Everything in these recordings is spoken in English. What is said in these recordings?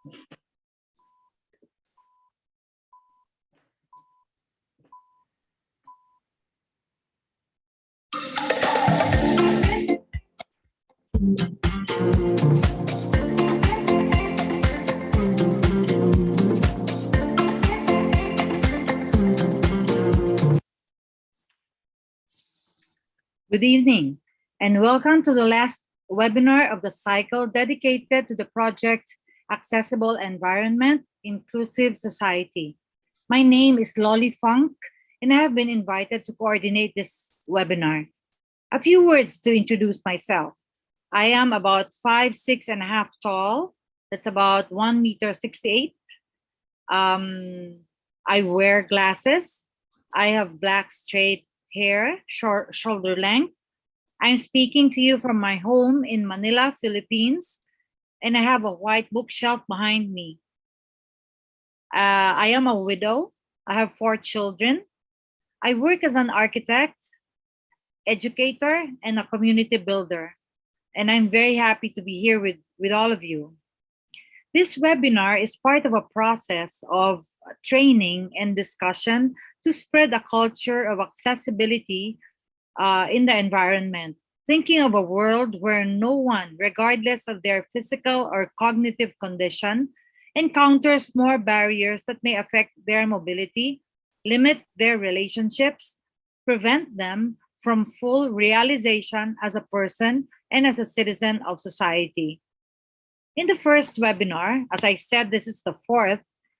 Good evening, and welcome to the last webinar of the cycle dedicated to the project Accessible Environment, Inclusive Society. My name is Lolly Funk, and I have been invited to coordinate this webinar. A few words to introduce myself. I am about 5'6.5" tall. That's about 1 meter 68. I wear glasses. I have black straight hair, short shoulder length. I'm speaking to you from my home in Manila, Philippines, and I have a white bookshelf behind me. I am a widow. I have 4 children. I work as an architect, educator, and a community builder. And I'm very happy to be here with all of you. This webinar is part of a process of training and discussion to spread a culture of accessibility in the environment, thinking of a world where no one, regardless of their physical or cognitive condition, encounters more barriers that may affect their mobility, limit their relationships, prevent them from full realization as a person and as a citizen of society. In the first webinar, as I said, this is the 4th.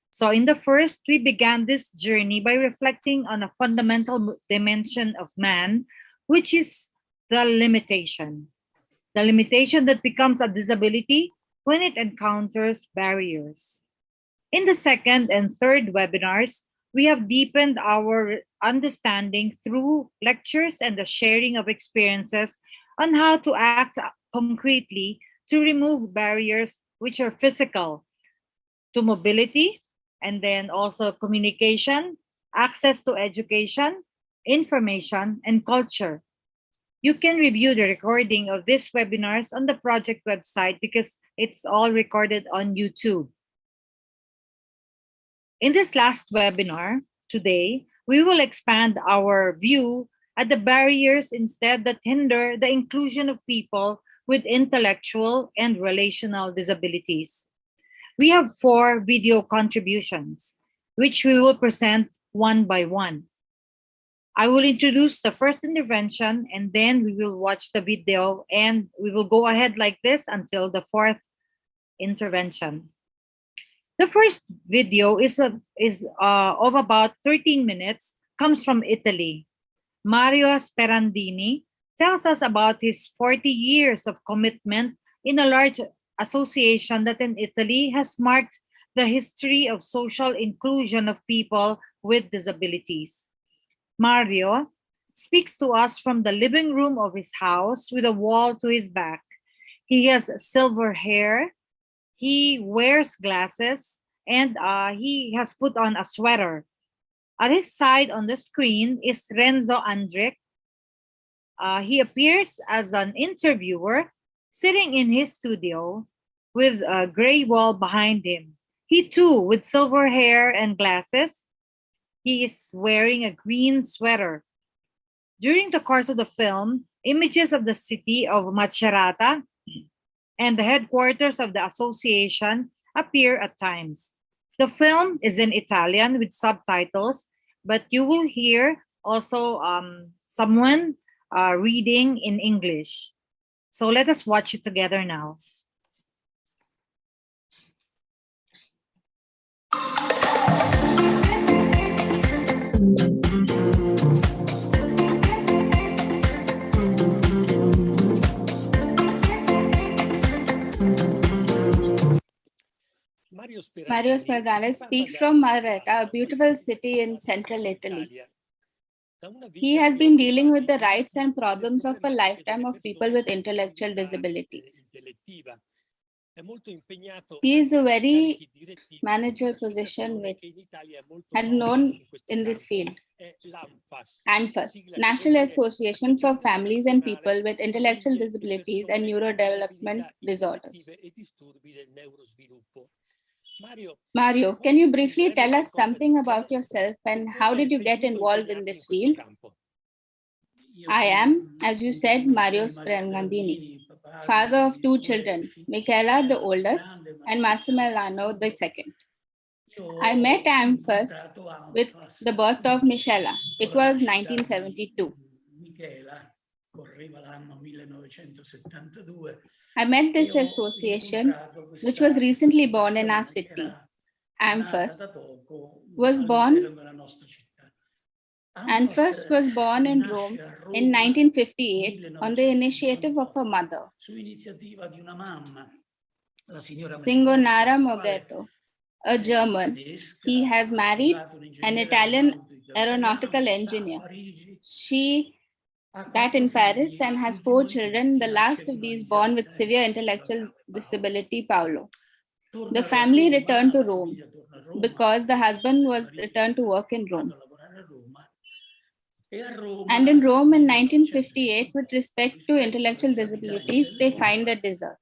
So in the first, we began this journey by reflecting on a fundamental dimension of man, which is the limitation. The limitation that becomes a disability when it encounters barriers. In the second and third webinars, we have deepened our understanding through lectures and the sharing of experiences on how to act concretely to remove barriers which are physical to mobility, and then also communication, access to education, information, and culture. You can review the recording of these webinars on the project website because it's all recorded on YouTube. In this last webinar today, we will expand our view at the barriers instead that hinder the inclusion of people with intellectual and relational disabilities. We have 4 video contributions, which we will present one by one. I will introduce the first intervention, and then we will watch the video, and we will go ahead like this until the 4th intervention. The first video is of about 13 minutes, comes from Italy. Mario Sperandini tells us about his 40 years of commitment in a large association that in Italy has marked the history of social inclusion of people with disabilities. Mario speaks to us from the living room of his house with a wall to his back. He has silver hair, he wears glasses, and he has put on a sweater. At his side on the screen is Renzo Andric. He appears as an interviewer sitting in his studio with a gray wall behind him. He too, with silver hair and glasses, he is wearing a green sweater. During the course of the film, images of the city of Macerata and the headquarters of the association appear at times. The film is in Italian with subtitles, but you will hear also someone reading in English. So let us watch it together now. Mario Sperandini speaks from Macerata, a beautiful city in central Italy. He has been dealing with the rights and problems of a lifetime of people with intellectual disabilities. He is a very managerial position and known in this field. ANFAS, National Association for Families and People with Intellectual Disabilities and Neurodevelopment Disorders. Mario, can you briefly tell us something about yourself and how did you get involved in this field? I am, as you said, Mario Sprangandini, father of two children, Michaela, the oldest, and Massimiliano, the second. I met Am first with the birth of Michela. It was 1972. I met this association, which was recently born in our city. Am first was born and first was born in Rome in 1958 on the initiative of her mother, Singonara Moghetto, a German. He has married an Italian aeronautical engineer. She that in Paris and has four children, the last of these born with severe intellectual disability, Paolo. The family returned to Rome because the husband was returned to work in Rome. And in Rome in 1958, with respect to intellectual disabilities, they find a desert.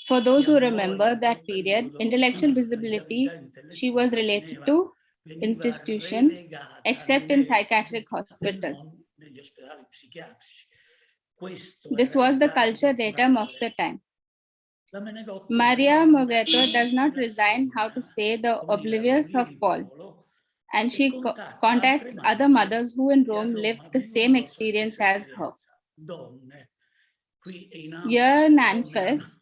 For those who remember that period, intellectual disability, she was related to institutions except in psychiatric hospitals. This was the culture datum of the time. Maria Moghetto does not resign, how to say, the oblivious of Paul, and she contacts other mothers who in Rome lived the same experience as her. Here in Anfes,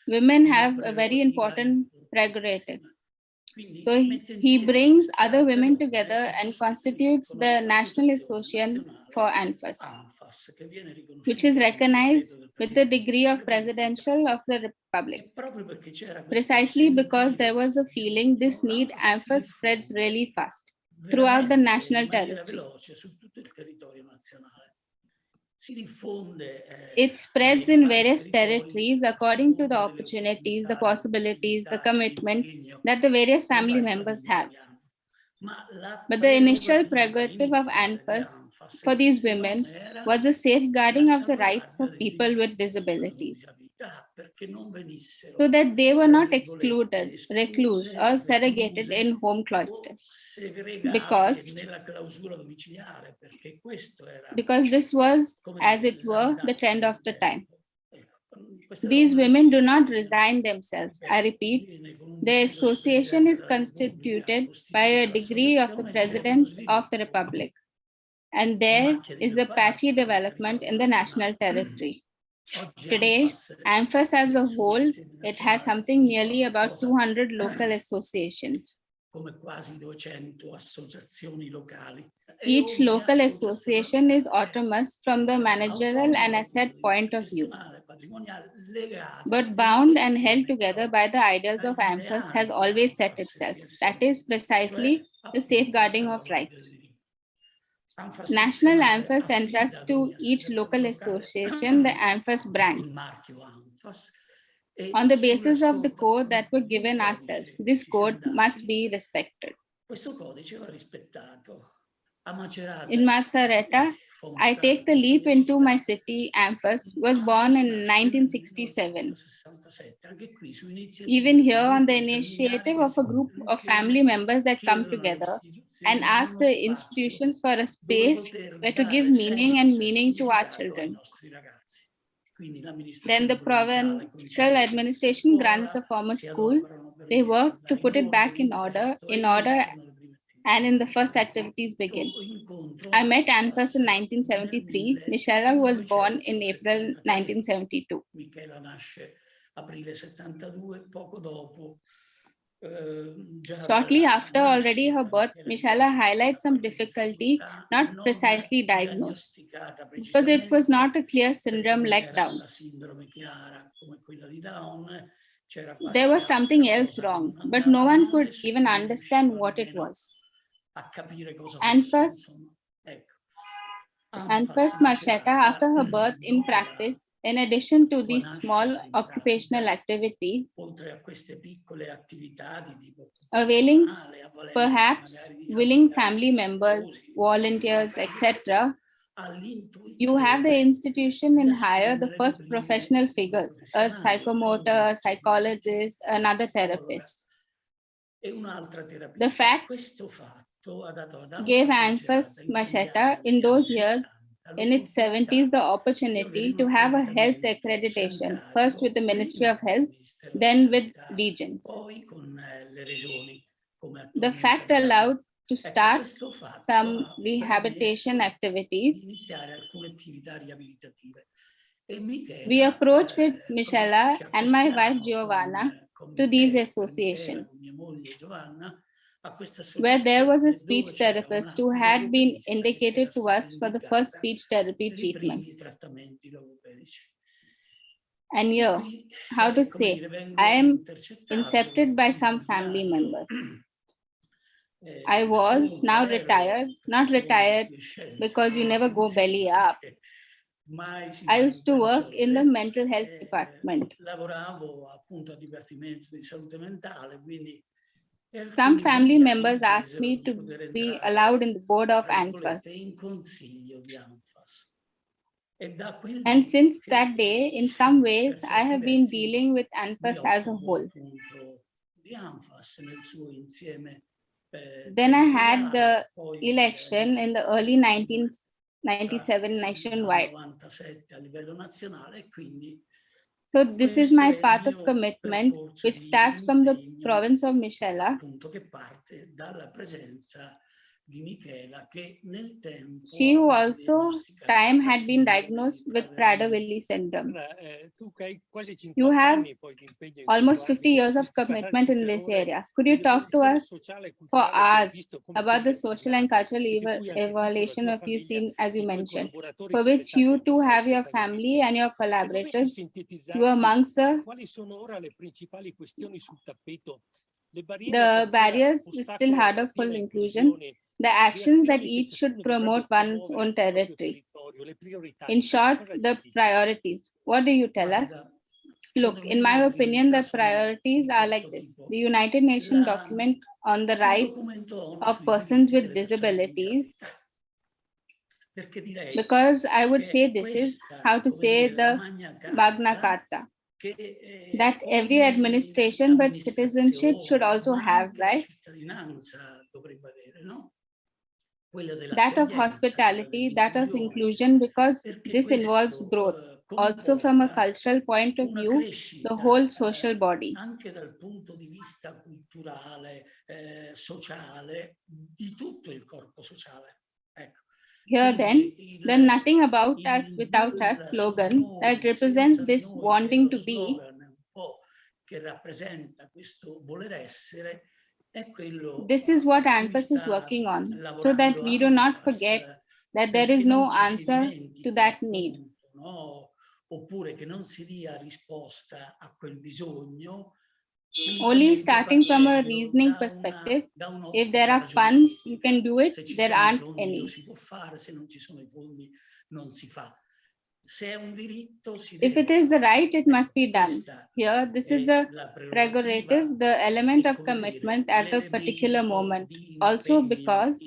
women have a very important prerogative. So he brings other women together and constitutes the National Association for Anfas, which is recognized with the degree of Presidential of the Republic. Precisely because there was a feeling this need Anfas spreads really fast throughout the national territory. It spreads in various territories according to the opportunities, the possibilities, the commitment that the various family members have. But the initial prerogative of ANFAS for these women was the safeguarding of the rights of people with disabilities, so that they were not excluded, recluse, or segregated in home cloisters. Because this was, as it were, the trend of the time. These women do not resign themselves. I repeat, the association is constituted by a degree of the President of the Republic, and there is a patchy development in the national territory. Today, ANFAS as a whole, it has something nearly about 200 local associations. Each local association is autonomous from the managerial and asset point of view, but bound and held together by the ideals of ANFAS has always set itself. That is precisely the safeguarding of rights. National ANFAS entrusts to each local association the ANFAS brand on the basis of the code that were given ourselves. This code must be respected. In Macerata, I take the leap into my city. ANFAS was born in 1967. Even here, on the initiative of a group of family members that come together and ask the institutions for a space where to give meaning to our children. Then the provincial administration grants a former school. They work to put it back in order, and in the first activities begin. I met ANFAS in 1973. Michela was born in April 1972. Shortly after already her birth, Michela highlights some difficulty not precisely diagnosed, because it was not a clear syndrome like Down's. There was something else wrong, but no one could even understand what it was. ANFAS Marchetta, after her birth in practice, in addition to these small occupational activities, availing perhaps willing family members, volunteers, etc., You have the institution and hire the first professional figures, a psychomotor, a psychologist, another therapist. The fact gave Anfas Macheta in those years, in its 70s, the opportunity to have a health accreditation, first with the Ministry of Health, then with regions. The fact allowed to start some rehabilitation activities. We approached with Michela and my wife Giovanna to these associations, where there was a speech therapist who had been indicated to us for the first speech therapy treatments. And here, how to say, I am incepted by some family members. I was now retired, not retired because you never go belly up. I used to work in the mental health department. Some family members asked me to be allowed in the board of ANFAS. And since that day, in some ways, I have been dealing with ANFAS as a whole. Then I had the election in the early 1997 nationwide. So this is my path of commitment, which starts from the province of Michela. She who also time had been diagnosed with Prader-Willi syndrome. You have almost 50 years of commitment in this area. Could you talk to us for hours about the social and cultural evaluation of you seen, as you mentioned, for which you too have your family and your collaborators? You are amongst the barriers is still harder for inclusion, the actions that each should promote one's own territory. In short, the priorities. What do you tell us? Look, in my opinion, the priorities are like this. The United Nations document on the rights of persons with disabilities, because I would say this is how to say the Magna Carta, that every administration but citizenship should also have, right? That of hospitality, that of inclusion, because this involves growth. Also from a cultural point of view, the whole social body. Here then, the nothing about us without us slogan that represents this wanting to be, this is what ANFAS is working on, so that we do not forget that there is no answer to that need. Only starting from a reasoning perspective, if there are funds, you can do it, there aren't any. If it is the right, it must be done. Here, this is the prerogative, the element of commitment at a particular moment. Also because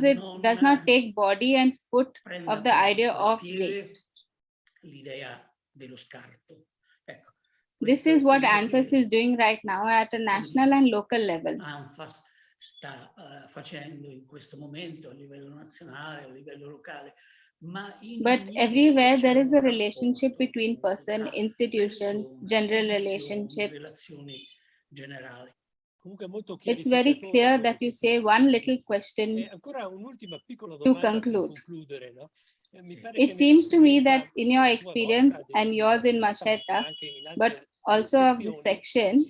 it does not take body and foot of the idea of waste. This is what ANFAS is doing right now at a national and local level. Sta facendo in questo momento a livello nazionale, a livello locale. But everywhere there is a relationship between person, institutions, general relationships. It's very clear that you say one little question to conclude. It seems to me that in your experience and yours in Macheta, but also of the sections,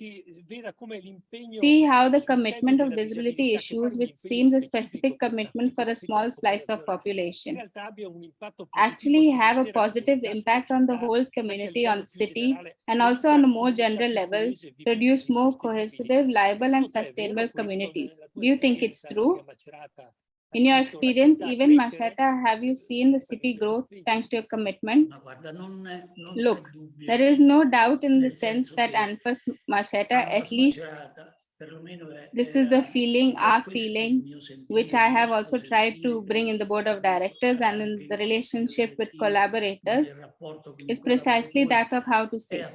see how the commitment of disability issues, which seems a specific commitment for a small slice of population, actually have a positive impact on the whole community, on the city, and also on a more general level, produce more cohesive, liable, and sustainable communities. Do you think it's true? In your experience, even Macheta, have you seen the city growth thanks to your commitment? Look, there is no doubt in the sense that ANFAS Macheta at least This is the feeling, our feeling, which I have also tried to bring in the board of directors and in the relationship with collaborators, is precisely that of how to say.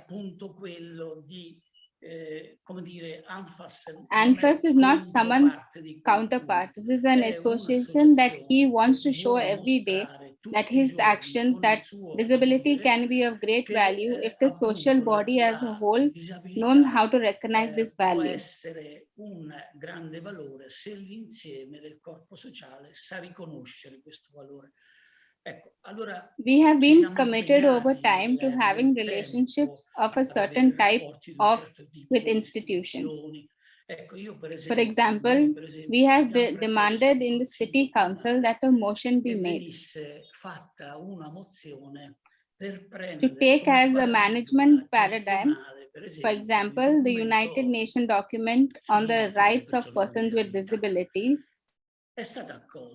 ANFAS is not someone's counterpart. This is an association that he wants to show every day that his actions, that disability can be of great value if the social body as a whole knows how to recognize this value. Un grande valore se l'insieme del corpo sociale sa riconoscere questo valore. We have been committed over time to having relationships of a certain type with institutions. For example, we have demanded in the city council that a motion be made to take as a management paradigm, for example, the United Nations document on the rights of persons with disabilities.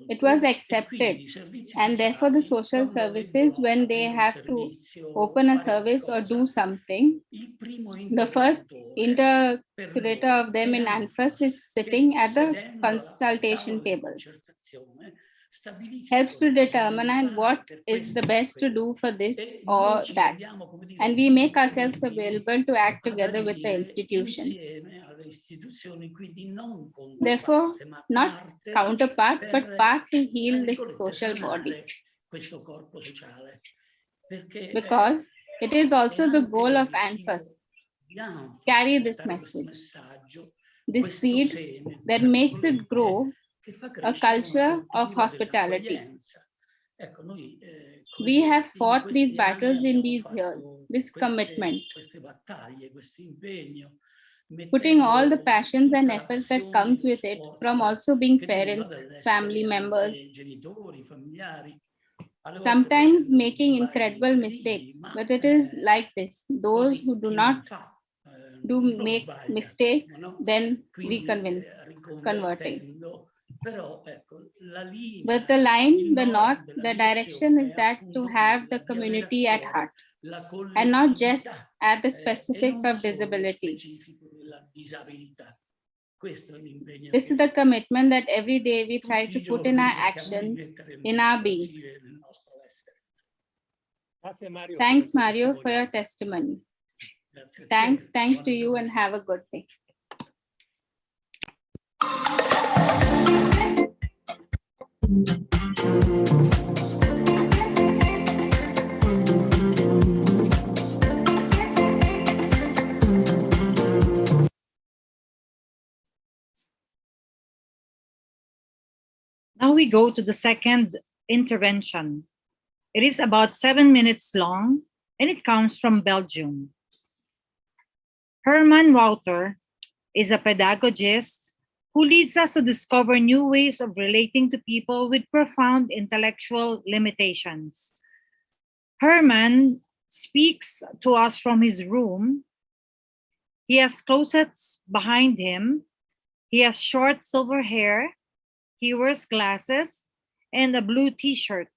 It was accepted, and therefore the social services, when they have to open a service or do something, the first intercurator of them in ANFAS is sitting at the consultation table, helps to determine what is the best to do for this or that, and we make ourselves available to act together with the institutions. Therefore, not counterpart, but part to heal this social body. Because it is also the goal of ANFAS. Carry this message, this seed that makes it grow, a culture of hospitality. We have fought these battles in these years, this commitment, putting all the passions and efforts that comes with it, from also being parents, family members, sometimes making incredible mistakes, but it is like this. Those who do not make mistakes, then converting. But the line, the north, the direction is that to have the community at heart and not just at the specifics of disability. This is the commitment that every day we try to put in our actions, in our beings. Thanks, Mario, for your testimony. Thanks to you, and have a good day. Now we go to the second intervention. It is about 7 minutes long, and it comes from Belgium. Herman Wouter is a pedagogist who leads us to discover new ways of relating to people with profound intellectual limitations. Herman speaks to us from his room. He has closets behind him. He has short silver hair. He wears glasses and a blue t-shirt.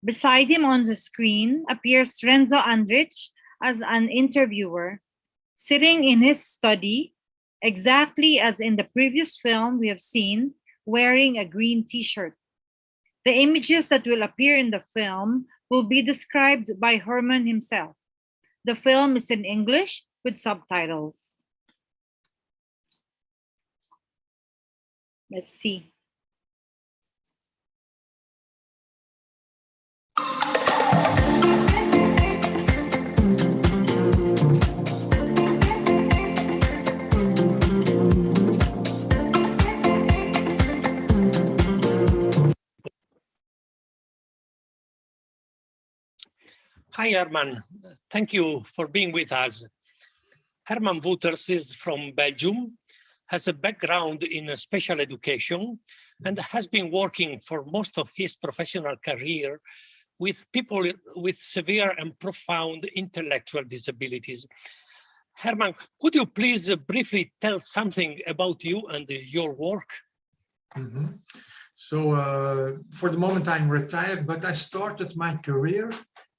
Beside him on the screen appears Renzo Andrich as an interviewer, sitting in his study, exactly as in the previous film we have seen, wearing a green t-shirt. The images that will appear in the film will be described by Herman himself. The film is in English with subtitles. Let's see. Hi, Herman. Thank you for being with us. Herman Wouters is from Belgium, has a background in special education, and has been working for most of his professional career with people with severe and profound intellectual disabilities. Herman, could you please briefly tell something about you and your work? So for the moment I'm retired, but I started my career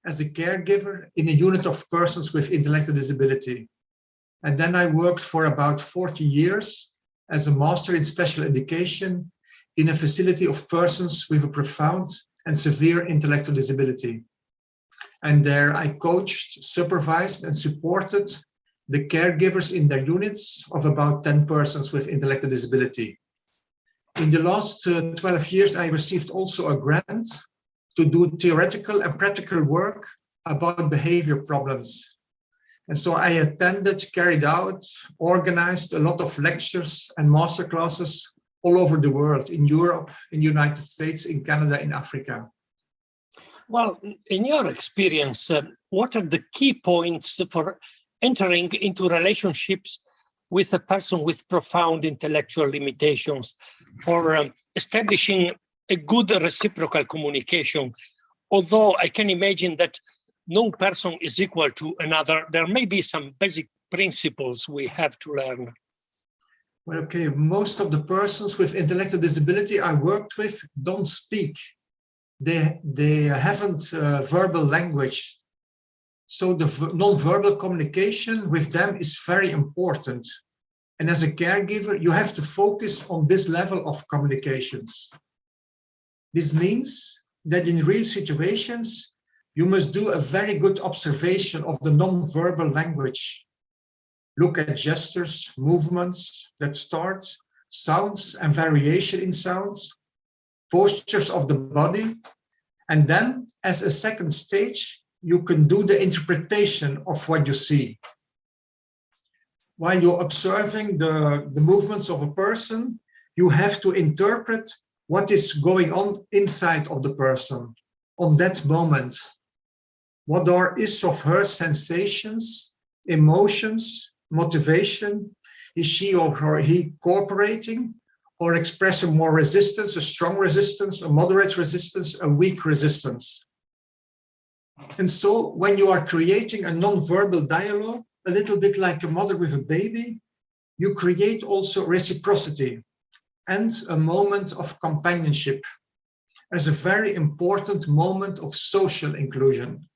as a caregiver in a unit of persons with intellectual disability. And then I worked for about 40 years as a master in special education in a facility of persons with a profound and severe intellectual disability. And there I coached, supervised, and supported the caregivers in their units of about 10 persons with intellectual disability. In the last 12 years, I received also a grant to do theoretical and practical work about behavior problems. And so I attended, carried out, organized a lot of lectures and masterclasses all over the world, in Europe, in the United States, in Canada, in Africa. Well, in your experience, what are the key points for entering into relationships with a person with profound intellectual limitations, or establishing a good reciprocal communication? Although I can imagine that no person is equal to another, there may be some basic principles we have to learn. Well, okay, most of the persons with intellectual disability I worked with don't speak. They haven't verbal language. So the non-verbal communication with them is very important. And as a caregiver, you have to focus on this level of communications. This means that in real situations, you must do a very good observation of the non-verbal language. Look at gestures, movements that start, sounds and variation in sounds, postures of the body. And then as a second stage, you can do the interpretation of what you see. While you're observing the movements of a person, you have to interpret what is going on inside of the person on that moment. What are his or her sensations, emotions, motivation? Is she or he cooperating or expressing more resistance, a strong resistance, a moderate resistance, a weak resistance? And so when you are creating a non-verbal dialogue, a little bit like a mother with a baby, you create also reciprocity and a moment of companionship as a very important moment of social inclusion.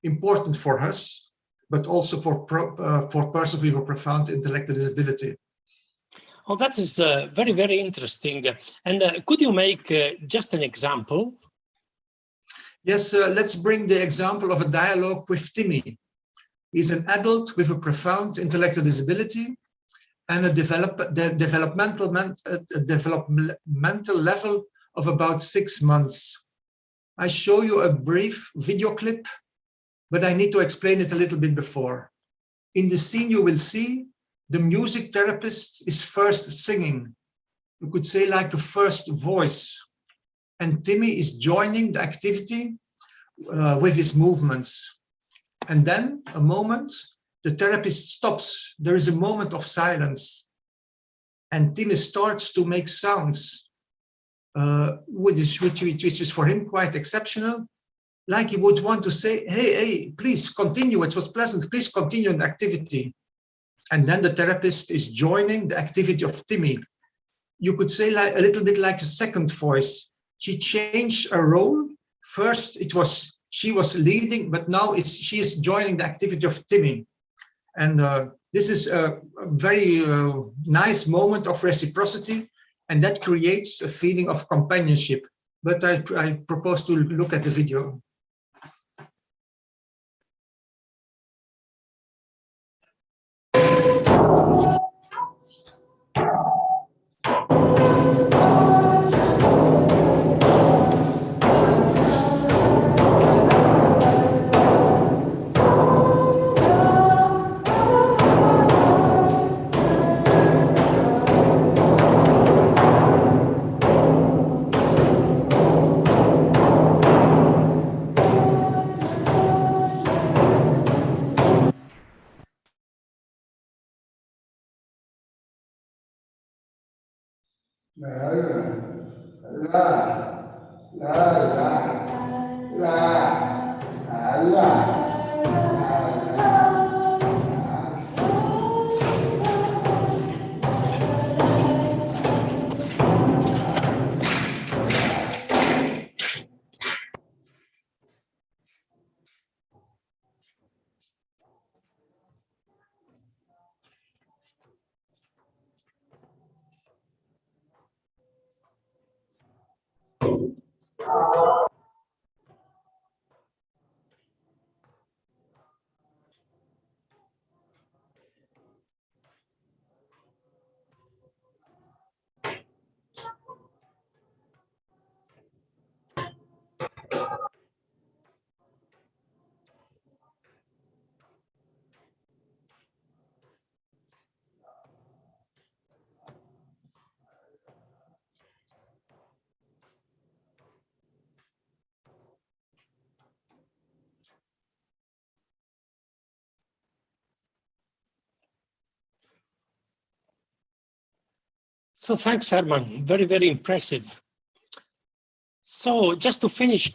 Important for us, but also for persons with a profound intellectual disability. Oh, that is very, very interesting. And could you make just an example? Yes, let's bring the example of a dialogue with Timmy. He's an adult with a profound intellectual disability and a developmental level of about 6 months. I show you a brief video clip, but I need to explain it a little bit before. In the scene, you will see the music therapist is first singing. You could say like a first voice. And Timmy is joining the activity with his movements. And then a moment, the therapist stops. There is a moment of silence. And Timmy starts to make sounds, which is for him quite exceptional. Like he would want to say, hey, please continue. It was pleasant. Please continue the activity. And then the therapist is joining the activity of Timmy. You could say like a little bit like a second voice. She changed her role. First, she was leading, but now she is joining the activity of Timmy. And this is a very nice moment of reciprocity, and that creates a feeling of companionship. But I propose to look at the video. So thanks, Herman. Very, very impressive. So just to finish,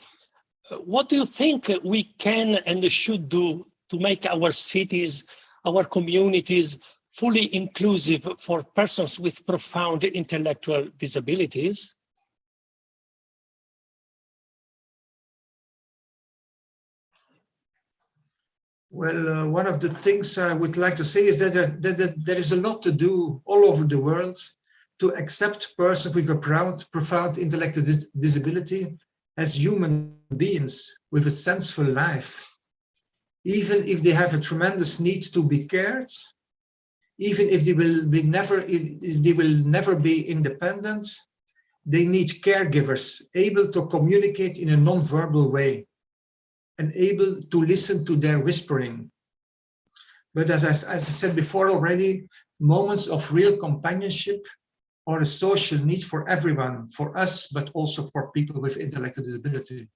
what do you think we can and should do to make our cities, our communities fully inclusive for persons with profound intellectual disabilities? Well, one of the things I would like to say is that there is a lot to do all over the world to accept persons with a profound intellectual disability as human beings with a sensible life. Even if they have a tremendous need to be cared, even if they will never be independent, they need caregivers able to communicate in a non-verbal way and able to listen to their whispering. But as I said before already, moments of real companionship are a social need for everyone, for us, but also for people with intellectual disability.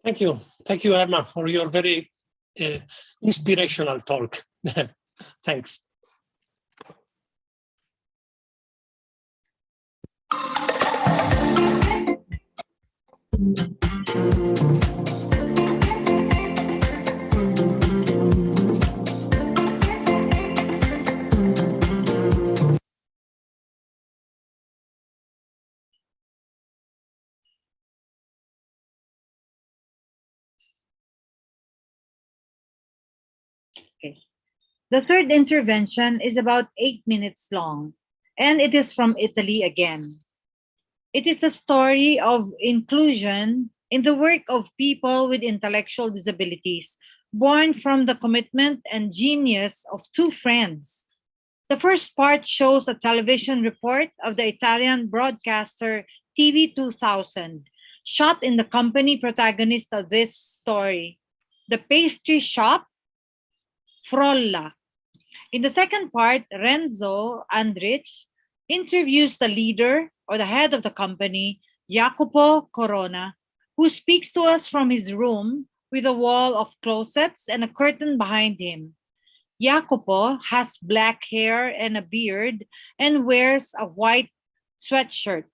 Thank you. Thank you, Herman, for your very inspirational talk. Thanks. Okay. The third intervention is about 8 minutes long, and it is from Italy again. It is a story of inclusion in the work of people with intellectual disabilities, born from the commitment and genius of two friends. The first part shows a television report of the Italian broadcaster TV 2000, shot in the company protagonist of this story, the pastry shop Frolla. In the second part, Renzo Andrich interviews the leader or the head of the company, Jacopo Corona, who speaks to us from his room with a wall of closets and a curtain behind him. Jacopo has black hair and a beard and wears a white sweatshirt.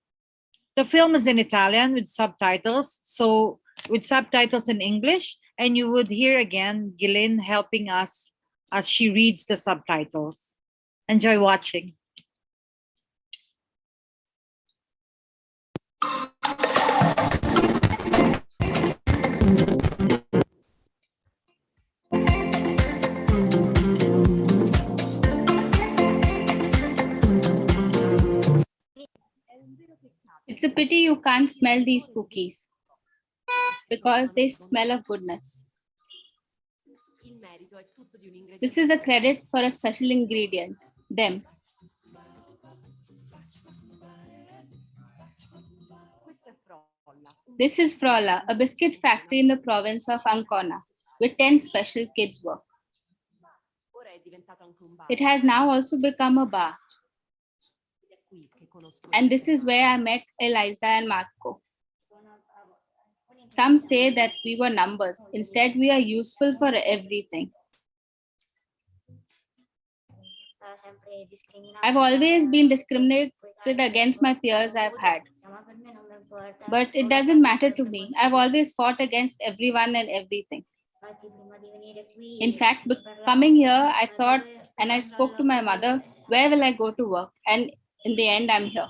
The film is in Italian with subtitles, so with subtitles in English, and you would hear again Gilin helping us as she reads the subtitles. Enjoy watching. It's a pity you can't smell these cookies because they smell of goodness. This is a credit for a special ingredient, them. This is Frolla, a biscuit factory in the province of Ancona, with 10 special kids work. It has now also become a bar. And this is where I met Eliza and Marco. Some say that we were numbers. Instead, we are useful for everything. I've always been discriminated against my peers I've had. But it doesn't matter to me. I've always fought against everyone and everything. In fact, coming here, I thought and I spoke to my mother, where will I go to work? And in the end, I'm here.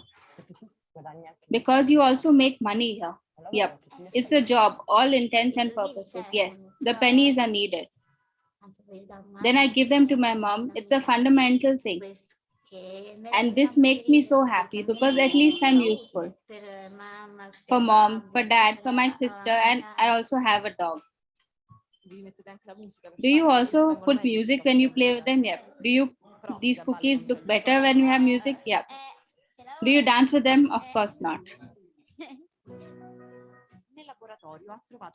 Because you also make money here. Yep. It's a job, all intents and purposes. Yes, the pennies are needed. Then I give them to my mom. It's a fundamental thing. And this makes me so happy because at least I'm useful. for mom, for dad, for my sister, and I also have a dog. Do you also put music when you play with them? Yep. These cookies look better when you have music? Yep. Do you dance with them? Of course not.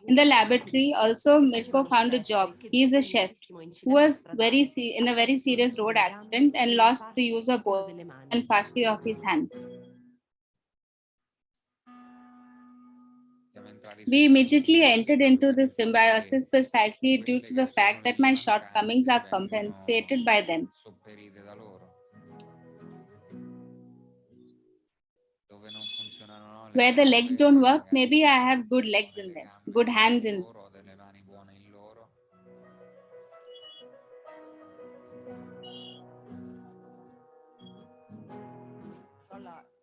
In the laboratory, also Mirko found a job. He is a chef who was in a very serious road accident and lost the use of both and partially of his hands. We immediately entered into this symbiosis precisely due to the fact that my shortcomings are compensated by them. Where the legs don't work, maybe I have good legs in them, good hands in them.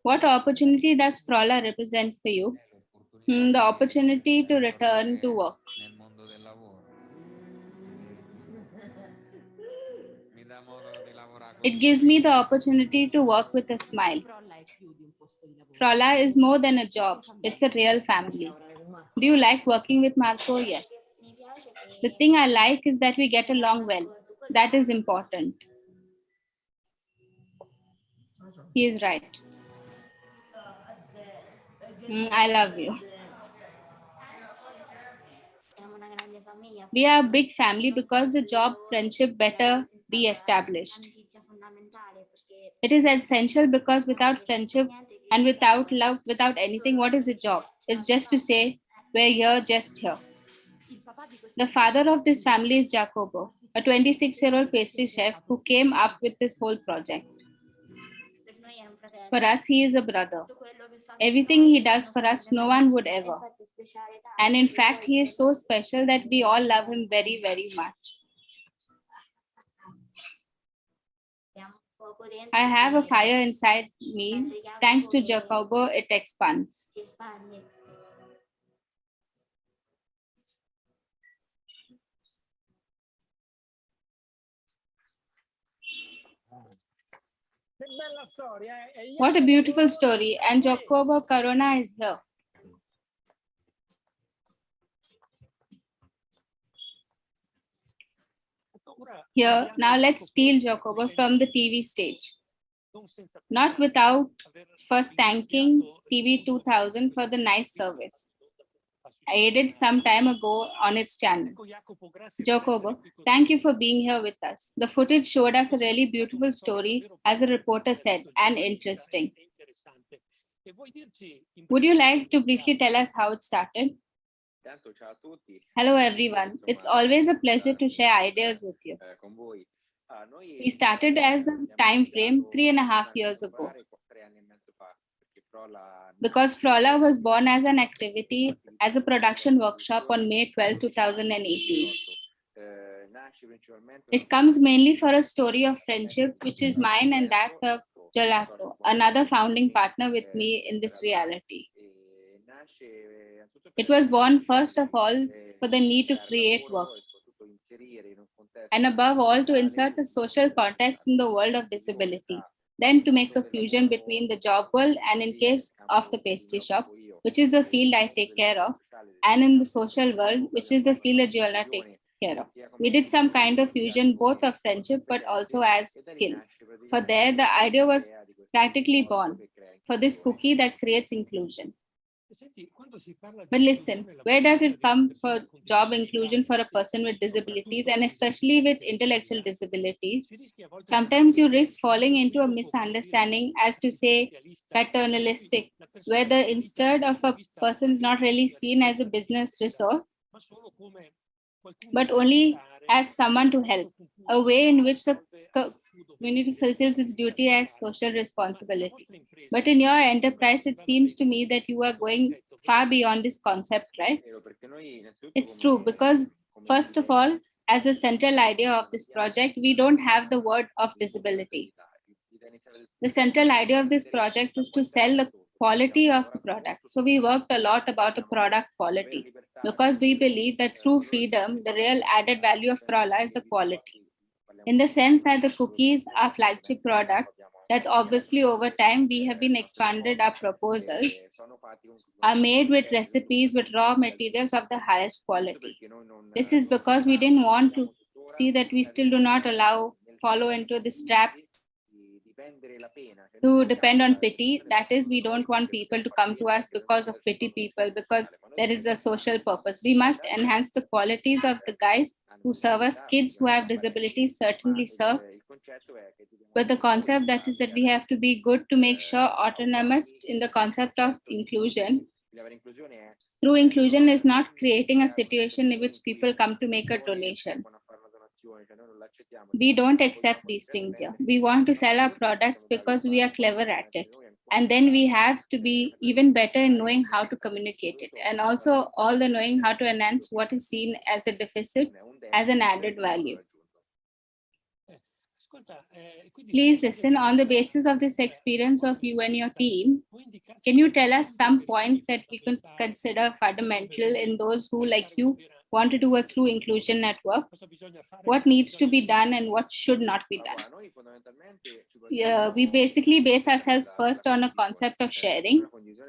What opportunity does Frola represent for you? The opportunity to return to work. It gives me the opportunity to work with a smile. Frola is more than a job, it's a real family. Do you like working with Marco? Yes. The thing I like is that we get along well. That is important. He is right. I love you. We are a big family because the job friendship better be established. It is essential because without friendship and without love, without anything, what is a job? It's just to say, we're here, just here. The father of this family is Jacobo, a 26-year-old pastry chef who came up with this whole project. For us, he is a brother. Everything he does for us, no one would ever. And in fact, he is so special that we all love him very, very much. I have a fire inside me. Thanks to Jacobo, it expands. What a beautiful story. And Jacobo Corona is here. Here, now let's steal Jacobo from the TV stage. Not without first thanking TV 2000 for the nice service I aided some time ago on its channel. Jacobo, thank you for being here with us. The footage showed us a really beautiful story, as a reporter said, and interesting. Would you like to briefly tell us how it started? Hello, everyone. It's always a pleasure to share ideas with you. We started as a time frame 3.5 years ago. Because Frola was born as an activity as a production workshop on May 12, 2018. It comes mainly for a story of friendship, which is mine and that of Gelato, another founding partner with me in this reality. It was born first of all for the need to create work, and above all to insert a social context in the world of disability, then to make a fusion between the job world and in case of the pastry shop, which is the field I take care of, and in the social world, which is the field that Joanna takes care of. We did some kind of fusion, both of friendship, but also as skills. For there, the idea was practically born for this cookie that creates inclusion. But listen, where does it come for job inclusion for a person with disabilities and especially with intellectual disabilities? Sometimes you risk falling into a misunderstanding as to say paternalistic, where the instead of a person is not really seen as a business resource, but only as someone to help, a way in which the community fulfills its duty as social responsibility. But in your enterprise, it seems to me that you are going far beyond this concept, right? It's true, because first of all, as a central idea of this project, we don't have the word of disability. The central idea of this project is to sell the quality of the product. So we worked a lot about the product quality because we believe that through freedom, the real added value of Frola is the quality. In the sense that the cookies are flagship product, That's obviously over time we have been expanded our proposals are made with recipes with raw materials of the highest quality. This is because we didn't want to see that we still do not follow into this trap to depend on pity. That is, we don't want people to come to us because of pity people, because there is a social purpose. We must enhance the qualities of the guys who serve us. Kids who have disabilities certainly serve, but the concept that is that we have to be good to make sure autonomous in the concept of inclusion. True inclusion is not creating a situation in which people come to make a donation. We don't accept these things here. We want to sell our products because we are clever at it. And then we have to be even better in knowing how to communicate it. And also all the knowing how to enhance what is seen as a deficit as an added value. Please listen, on the basis of this experience of you and your team, can you tell us some points that we can consider fundamental in those who, like you, want to do a true inclusion network? What needs to be done and what should not be done? Yeah, we basically base ourselves first on a concept of sharing.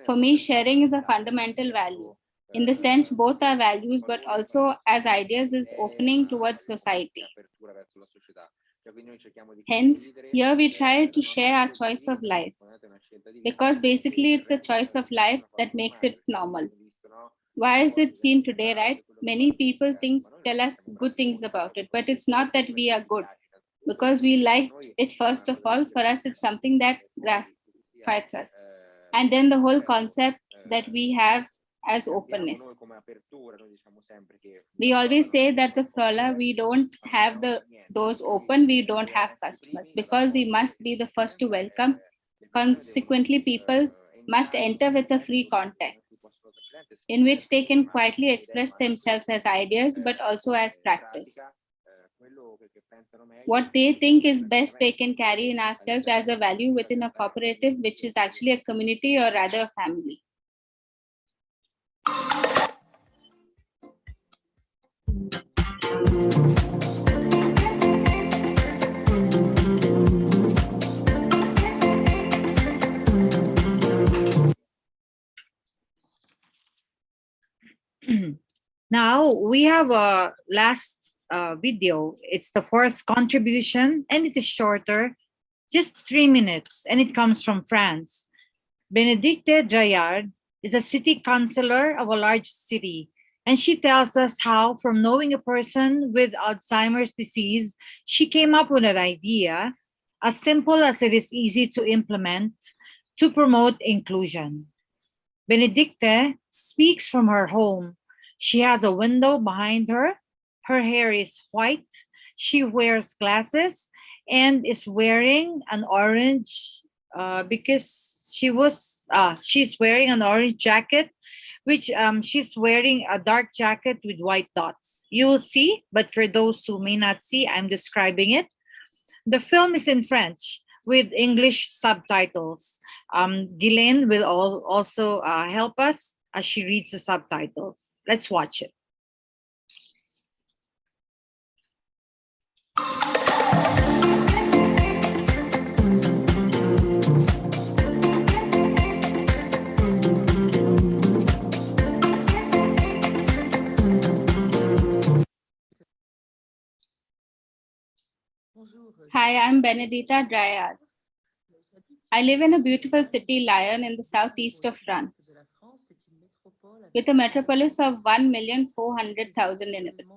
For me, sharing is a fundamental value. In the sense, both are values, but also as ideas is opening towards society. Hence, here we try to share our choice of life, because basically it's a choice of life that makes it normal. Why is it seen today, right? Many people tell us good things about it, but it's not that we are good, because we like it first of all. For us, it's something that gratifies us. And then the whole concept that we have as openness. We always say that the Frola, we don't have the doors open, we don't have customers, because we must be the first to welcome. Consequently, people must enter with a free context in which they can quietly express themselves as ideas, but also as practice. What they think is best, they can carry in ourselves as a value within a cooperative, which is actually a community or rather a family. Now we have a last video. It's the fourth contribution and it is shorter, just 3 minutes, and it comes from France. Benedicte Draillard is a city councillor of a large city, and she tells us how, from knowing a person with Alzheimer's disease, she came up with an idea, as simple as it is easy to implement, to promote inclusion. Benedicte speaks from her home. She has a window behind her. Her hair is white. She wears glasses and is wearing an orange because she's wearing an orange jacket, which she's wearing a dark jacket with white dots. You will see, but for those who may not see, I'm describing it. The film is in French with English subtitles. Ghislaine will also help us as she reads the subtitles. Let's watch it. Hi, I'm Benedita Dryad. I live in a beautiful city, Lyon, in the southeast of France, with a metropolis of 1,400,000 inhabitants.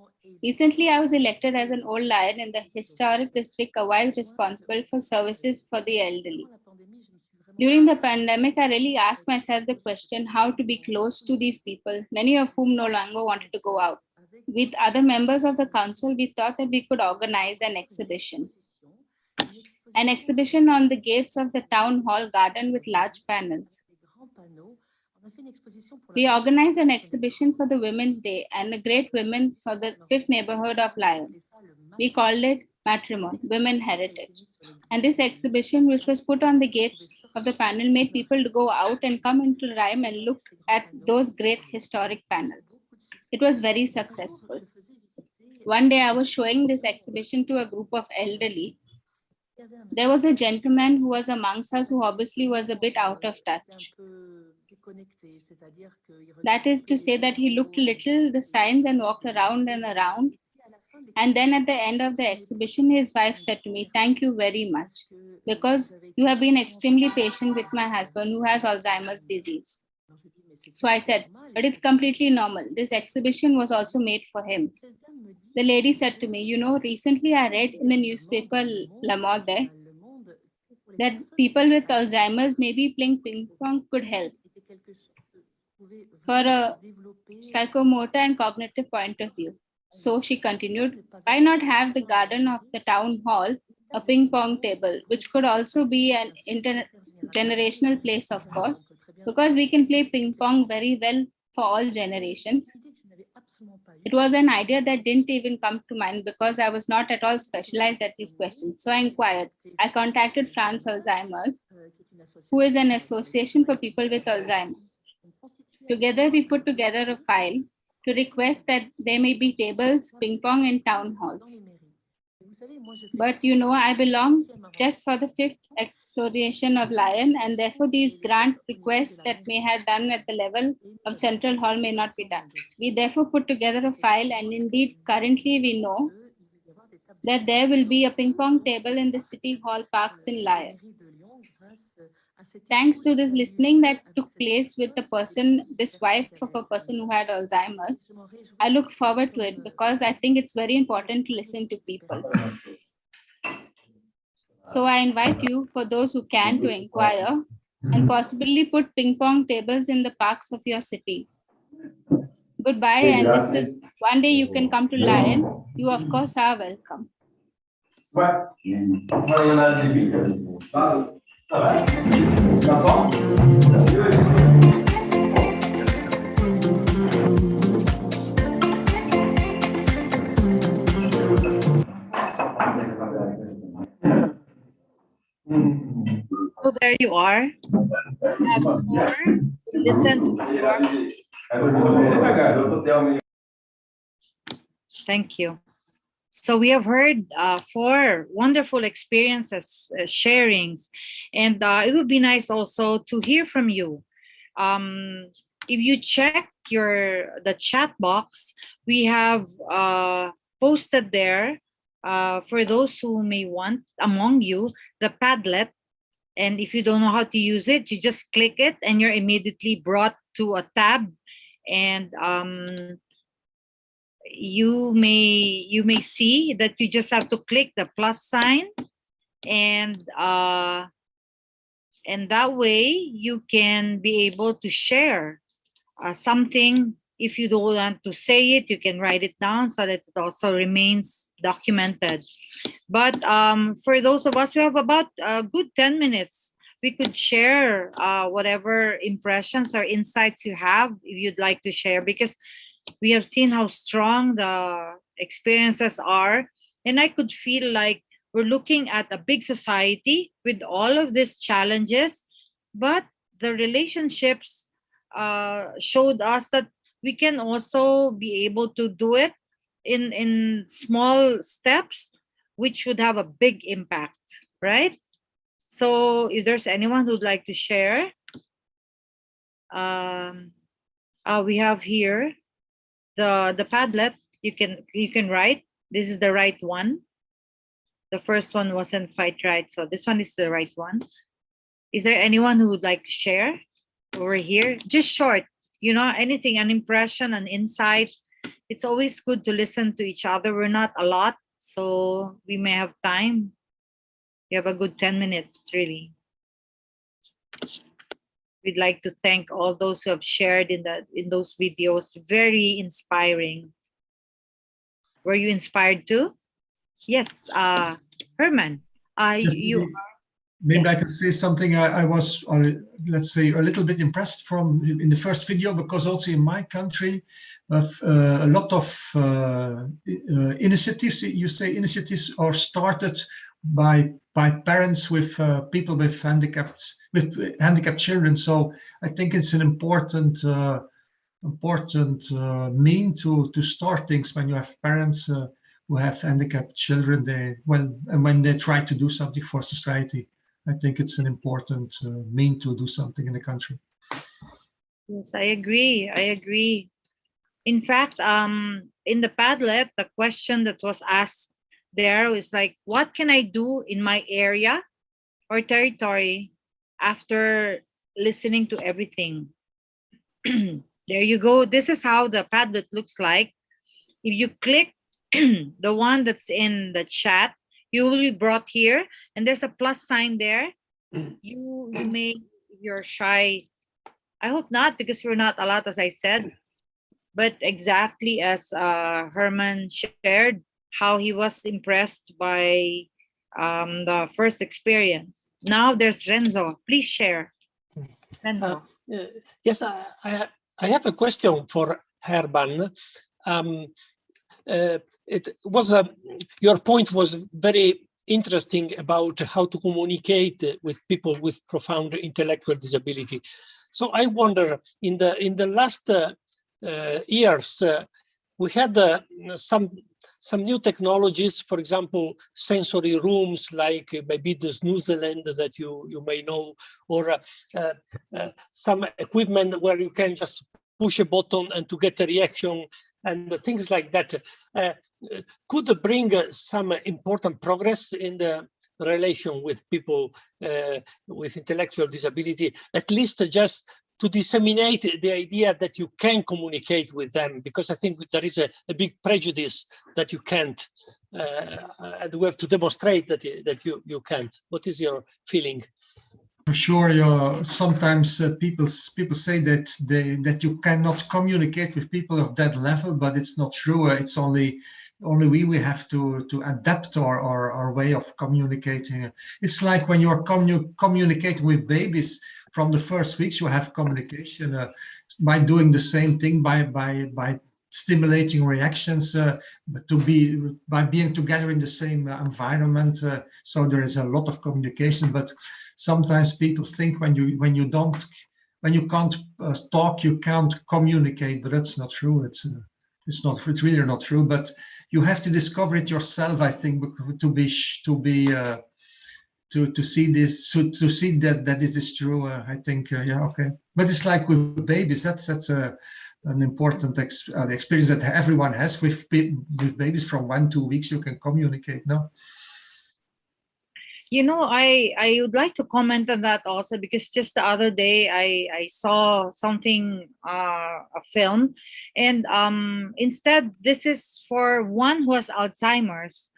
Recently, I was elected as an old Lyon in the historic district, a while responsible for services for the elderly. During the pandemic, I really asked myself the question how to be close to these people, many of whom no longer wanted to go out. With other members of the council, we thought that we could organize an exhibition on the gates of the town hall garden with large panels. We organized an exhibition for the Women's Day and a Great Women for the 5th neighborhood of Lyon. We called it Matrimony, Women Heritage. And this exhibition, which was put on the gates of the panel, made people to go out and come into Rhyme and look at those great historic panels. It was very successful. One day I was showing this exhibition to a group of elderly, There was a gentleman who was amongst us who obviously was a bit out of touch. That is to say that he looked a little the signs and walked around and around. And then at the end of the exhibition, his wife said to me, "Thank you very much, because you have been extremely patient with my husband who has Alzheimer's disease." So I said, "But it's completely normal. This exhibition was also made for him." The lady said to me, "You know, recently I read in the newspaper Le Monde that people with Alzheimer's, maybe playing ping pong could help for a psychomotor and cognitive point of view." So she continued, "Why not have the garden of the town hall a ping pong table, which could also be an intergenerational place, of course, because we can play ping pong very well for all generations." It was an idea that didn't even come to mind because I was not at all specialized at these questions. So I inquired. I contacted France Alzheimer's, who is an association for people with Alzheimer's. Together, we put together a file to request that there may be tables, ping pong, in town halls. But you know, I belong just for the fifth exoration of Lion, and therefore these grant requests that may have done at the level of Central Hall may not be done. We therefore put together a file, and indeed, currently we know that there will be a ping pong table in the City Hall parks in Lion. Thanks to this listening that took place with the person, this wife of a person who had Alzheimer's, I look forward to it because I think it's very important to listen to people. So I invite you, for those who can, to inquire and possibly put ping pong tables in the parks of your cities. Goodbye, and this is one day you can come to Lion. You, of course, are welcome. So there you are. Listen to Thank you. So we have heard 4 wonderful experiences, sharings, and it would be nice also to hear from you. If you check the chat box, we have posted there for those who may want among you the Padlet. And if you don't know how to use it, you just click it and you're immediately brought to a tab, and you may see that you just have to click the plus sign, and that way you can be able to share something. If you don't want to say it, you can write it down so that it also remains documented. But for those of us who have about a good 10 minutes, we could share whatever impressions or insights you have, if you'd like to share, because we have seen how strong the experiences are. And I could feel like we're looking at a big society with all of these challenges, but the relationships showed us that we can also be able to do it in small steps, which would have a big impact, right? So if there's anyone who'd like to share, we have here the Padlet. You can write. This is the right one. The first one wasn't quite right, so this one is the right one. Is there anyone who would like to share over here? Just short, anything, an impression, an insight. It's always good to listen to each other. We're not a lot, so we may have time. You have a good 10 minutes, really. We'd like to thank all those who have shared in those videos. Very inspiring. Were you inspired too? Yes, Herman. Maybe Yes. I can say something. I was, let's say, a little bit impressed in the first video, because also in my country, a lot of initiatives. You say initiatives are started by parents with people with handicapped children. So I think it's an important mean to start things when you have parents have handicapped children. And when they try to do something for society, I think it's an important mean to do something in the country. Yes, I agree. I agree. In fact, in the Padlet, the question that was asked there was like, what can I do in my area or territory after listening to everything? There you go. This is how the Padlet looks like. If you click the one that's in the chat, you will be brought here, and there's a plus sign there. You may, if you're shy, I hope not, because we're not allowed, as I said. But exactly as Herman shared, how he was impressed by the first experience. Now there's Renzo. Please share. Renzo. Yes, I have a question for Herman. It was your point was very interesting about how to communicate with people with profound intellectual disability. So I wonder, in the last years, we had some new technologies, for example, sensory rooms like maybe the Snoozerland that you may know, or some equipment where you can just push a button and to get a reaction and things like that. Could bring some important progress in the relation with people with intellectual disability, at least just to disseminate the idea that you can communicate with them, because I think there is a big prejudice that you can't, and we have to demonstrate that you can't. What is your feeling? For sure, sometimes people say that you cannot communicate with people of that level, but it's not true. It's only we have to adapt our way of communicating. It's like when you're communicating with babies. From the first weeks, you have communication by doing the same thing, by stimulating reactions, by being together in the same environment. So there is a lot of communication, but sometimes people think when you can't talk, you can't communicate, but that's not true. It's really not true. But you have to discover it yourself, I think, to see this, to see that it is true. I think, yeah, okay. But it's like with babies. That's an important experience that everyone has with babies. From 1 to 2 weeks, you can communicate. No. You know, I would like to comment on that also, because just the other day I saw something, a film, and instead this is for one who has Alzheimer's,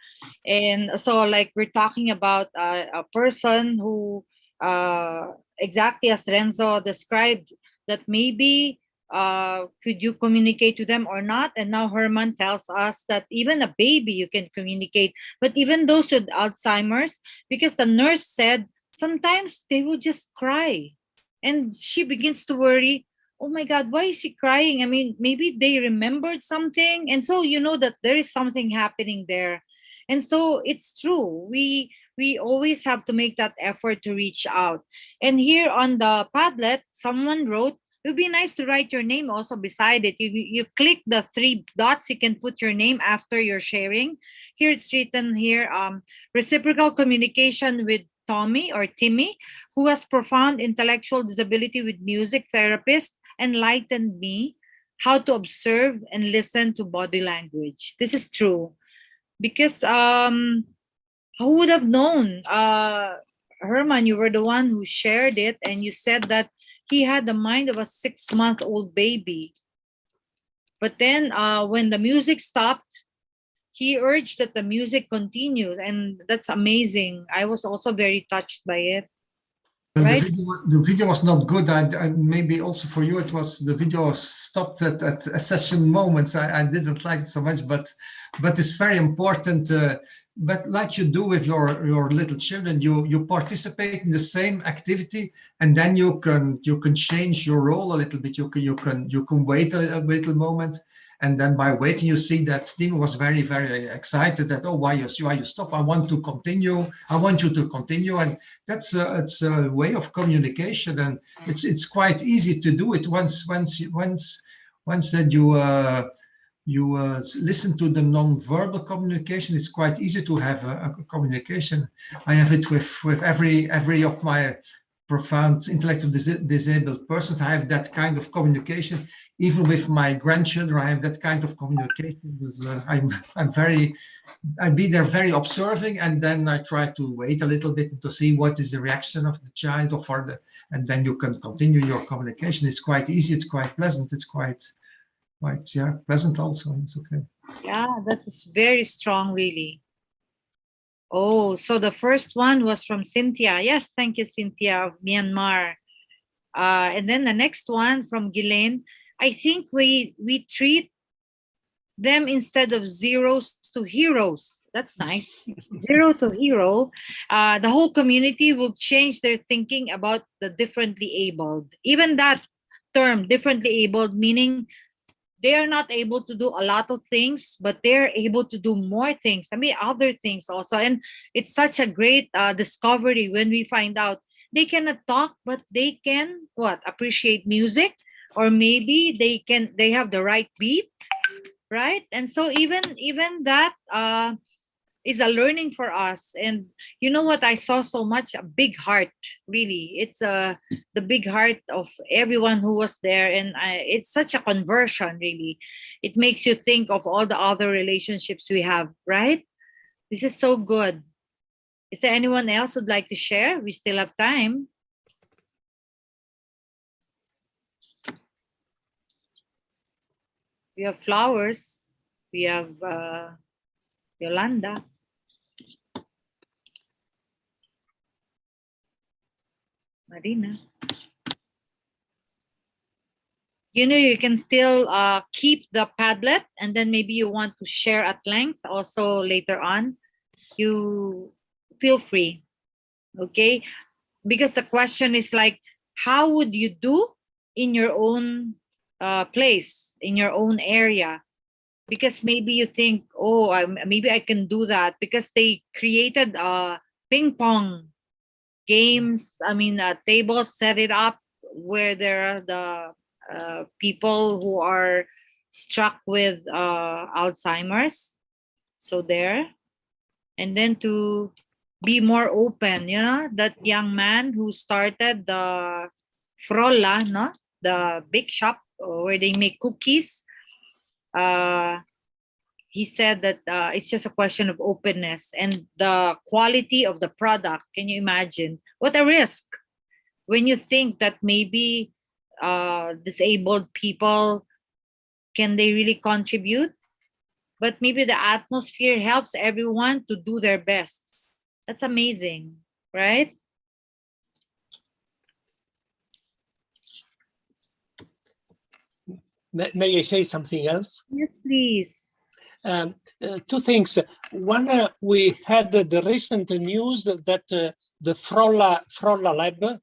and so like we're talking about a person who exactly as Renzo described, that maybe could you communicate to them or not? And now Herman tells us that even a baby you can communicate, but even those with Alzheimer's, because the nurse said sometimes they will just cry, and she begins to worry, oh my God, why is she crying? I mean, maybe they remembered something, and so you know that there is something happening there. And so it's true, we always have to make that effort to reach out. And here on the Padlet, someone wrote, it would be nice to write your name also beside it. You click the 3 dots, you can put your name after you're sharing. Here it's written here, reciprocal communication with Tommy or Timmy, who has profound intellectual disability with music therapist, enlightened me how to observe and listen to body language. This is true. Because who would have known? Herman, you were the one who shared it, and you said that he had the mind of a 6-month-old baby. But then when the music stopped, he urged that the music continued, and that's amazing. I was also very touched by it. Right? The video was not good. I maybe also for you it was, the video stopped at a session moments. I didn't like it so much, but it's very important. But like you do with your little children, you participate in the same activity, and then you can change your role a little bit. You can wait a little moment, and then by waiting, you see that Tim was very, very excited that, oh, why you stop? I want to continue. I want you to continue, and it's a way of communication, and it's quite easy to do it once that you listen to the non-verbal communication. It's quite easy to have a communication. I have it with every of my profound intellectual disabled persons. I have that kind of communication. Even with my grandchildren, I have that kind of communication. I be there very observing, and then I try to wait a little bit to see what is the reaction of the child, and then you can continue your communication. It's quite easy. It's quite pleasant. It's quite pleasant also. It's okay. Yeah, that is very strong, really. Oh, so the first one was from Cynthia. Yes, thank you, Cynthia of Myanmar. And then the next one from Ghislaine. I think we treat them instead of zeros to heroes. That's nice. Zero to hero. The whole community will change their thinking about the differently abled. Even that term, differently abled, meaning they are not able to do a lot of things, but they're able to do more things. I mean, other things also. And it's such a great discovery when we find out they cannot talk, but they can appreciate music, or maybe they have the right beat, right? And so even that is a learning for us. And you know what? I saw so much a big heart. Really, it's the big heart of everyone who was there, and it's such a conversion. Really, it makes you think of all the other relationships we have. Right? This is so good. Is there anyone else who'd like to share? We still have time. We have Flowers. We have Yolanda. Marina. You know, you can still keep the Padlet, and then maybe you want to share at length also later on. You feel free, okay? Because the question is like, how would you do in your own place, in your own area? Because maybe you think, oh, maybe I can do that, because they created ping pong games. I mean, tables, set it up where there are the people who are struck with Alzheimer's. So there. And then to be more open, you know, that young man who started the Frolla, no? The bake shop where they make cookies. He said that it's just a question of openness and the quality of the product. Can you imagine? What a risk when you think that maybe disabled people, can they really contribute? But maybe the atmosphere helps everyone to do their best. That's amazing, right? May I say something else? Yes, please. Two things. One, we had the recent news that the Frolla Lab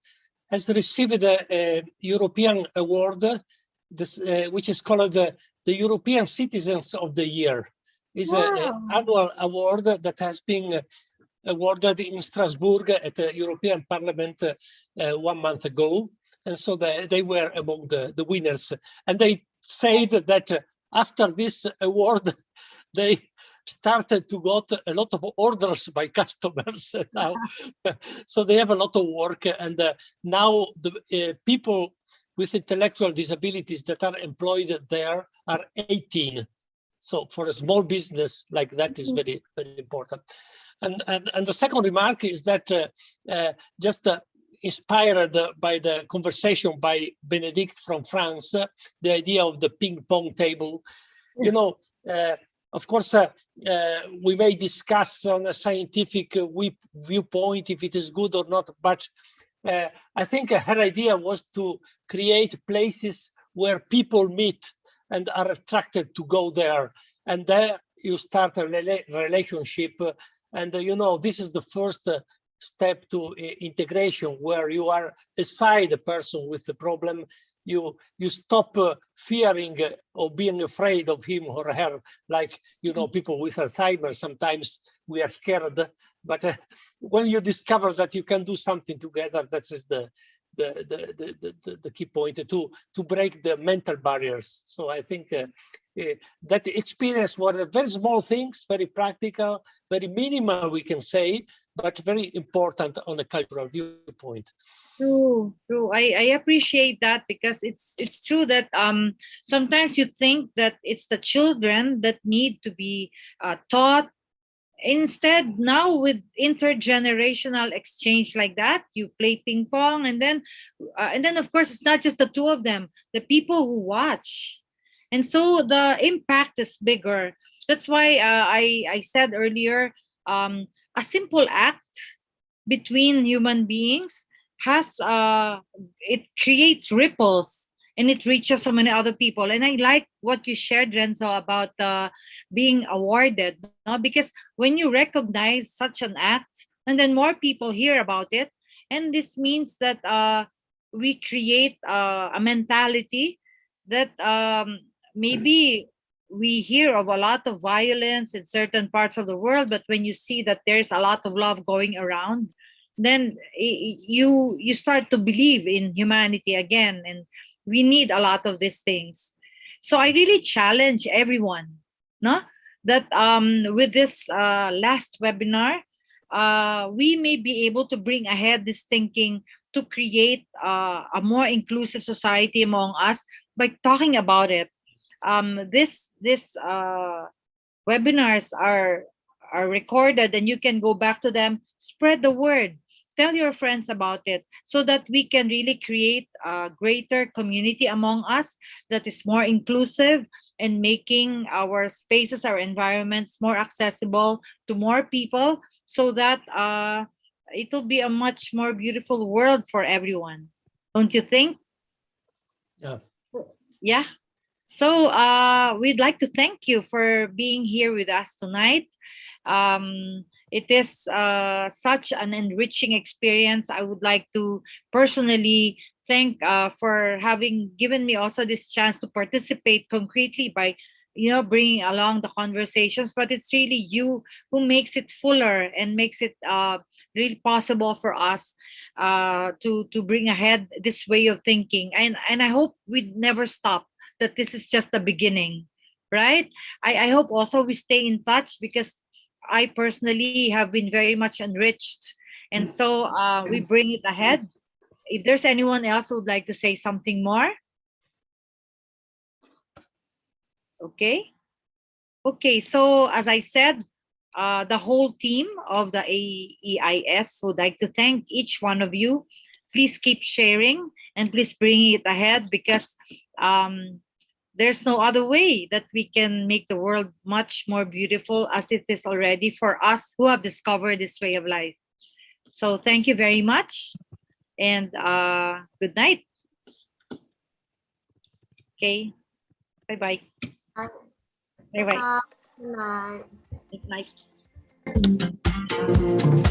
has received a European award, which is called the European Citizens of the Year. It's an annual award that has been awarded in Strasbourg at the European Parliament 1 month ago. And so they were among the winners. And they said that after this award, they started to got a lot of orders by customers now. So they have a lot of work. And now the people with intellectual disabilities that are employed there are 18. So for a small business like that is very, very important. And the second remark is that just inspired by the conversation by Benedict from France, the idea of the ping pong table. Yes. You know, of course, we may discuss on a scientific viewpoint if it is good or not, but I think her idea was to create places where people meet and are attracted to go there. And there you start a relationship. And you know, this is the first step to integration, where you are aside a person with the problem. You stop fearing or being afraid of him or her, like, you know, people with Alzheimer's, sometimes we are scared. But when you discover that you can do something together, that is the the key point to break the mental barriers. So I think that experience were very small things, very practical, very minimal, we can say, but very important on a cultural viewpoint. True, true. I appreciate that because it's true that sometimes you think that it's the children that need to be taught. Instead, now with intergenerational exchange like that, you play ping pong, and then of course it's not just the two of them, the people who watch, and so the impact is bigger. That's why I said earlier, a simple act between human beings has it creates ripples and it reaches so many other people. And I like what you shared, Renzo, about being awarded, no? Because when you recognize such an act and then more people hear about it, and this means that we create a mentality that maybe we hear of a lot of violence in certain parts of the world, but when you see that there's a lot of love going around, then you start to believe in humanity again, and we need a lot of these things. So I really challenge everyone, no, that with this last webinar, we may be able to bring ahead this thinking to create a more inclusive society among us by talking about it. This webinars are recorded, and you can go back to them. Spread the word. Tell your friends about it so that we can really create a greater community among us that is more inclusive and making our spaces, our environments more accessible to more people so that it will be a much more beautiful world for everyone. Don't you think? Yeah. Yeah. So we'd like to thank you for being here with us tonight. It is such an enriching experience. I would like to personally thank for having given me also this chance to participate concretely by bringing along the conversations. But it's really you who makes it fuller and makes it really possible for us to bring ahead this way of thinking. And I hope we never stop, that this is just the beginning, right? I hope also we stay in touch because I personally have been very much enriched. And so we bring it ahead. If there's anyone else who would like to say something more. Okay. Okay, so as I said, the whole team of the AEIS would like to thank each one of you. Please keep sharing and please bring it ahead because there's no other way that we can make the world much more beautiful as it is already for us who have discovered this way of life. So thank you very much and good night. Okay. Bye-bye. Bye-bye. Good night. Good night.